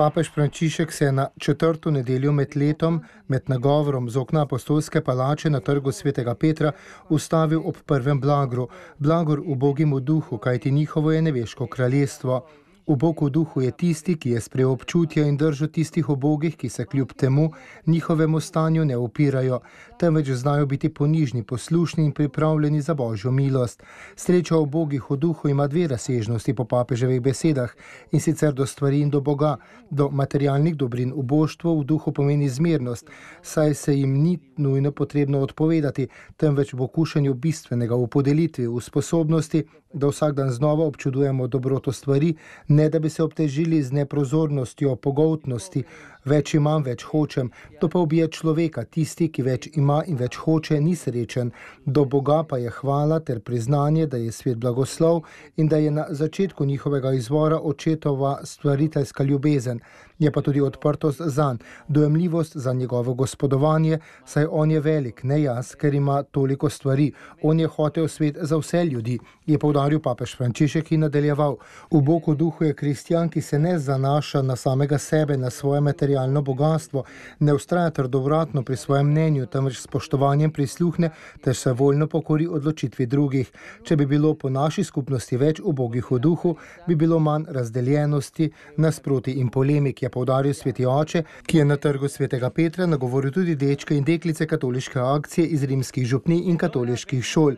Papež Frančišek se je na 4. nedeljo med letom, med nagovorom z okna Apostolske palače na trgu svetega Petra, ustavil ob prvem blagru, blagor ubogim v duhu, kajti njihovo je nebeško kraljestvo. Ubog v duhu je tisti, ki je sprejel občutja in držo tistih ubogih, ki se kljub temu njihovemu stanju ne upirajo, temveč znajo biti ponižni, poslušni in pripravljeni za Božjo milost. Sreča ubogih v duhu ima dve razsežnosti po papeževih besedah, in sicer do stvari in do Boga. Do materialnih dobrin uboštvo v duhu pomeni zmernost, saj se jim ni nujno potrebno odpovedati, temveč v okušanju bistvenega, v podelitvi, v sposobnosti, da vsak dan znova občudujemo dobroto stvari, ne da bi se obtežili z neprozornostjo, pogoltnosti, več imam, več hočem. To pa ubija človeka, tisti, ki več ima in več hoče, ni srečen. Do Boga pa je hvala ter priznanje, da je svet blagoslov in da je na začetku njihovega izvora očetova stvariteljska ljubezen. Je pa tudi odprtost zanj, dojemljivost za njegovo gospodovanje, saj on je velik, ne jaz, ker ima toliko stvari. On je hotel svet za vse ljudi, je poudaril papež Frančišek in nadaljeval. Ubog v duhu je kristjan, ki se ne zanaša na samega sebe, na svoje materialno bogatstvo, ne vztraja trdovratno pri svojem mnenju, temveč s spoštovanjem prisluhne ter se voljno pokori odločitvi drugih. Če bi bilo po naši skupnosti več ubogih v duhu, bi bilo manj razdeljenosti, nasproti in polemik, je poudaril sveti oče, ki je na trgu svetega Petra nagovoril tudi dečke in deklice katoliške akcije iz rimskih župnij in katoliških šol.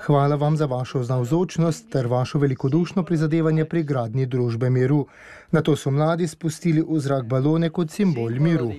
Hvala vam za vašo navzočnost ter vašo velikodušno prizadevanje pri gradnji družbe miru. Nato so mladi spustili v zrak balone kot simbol miru.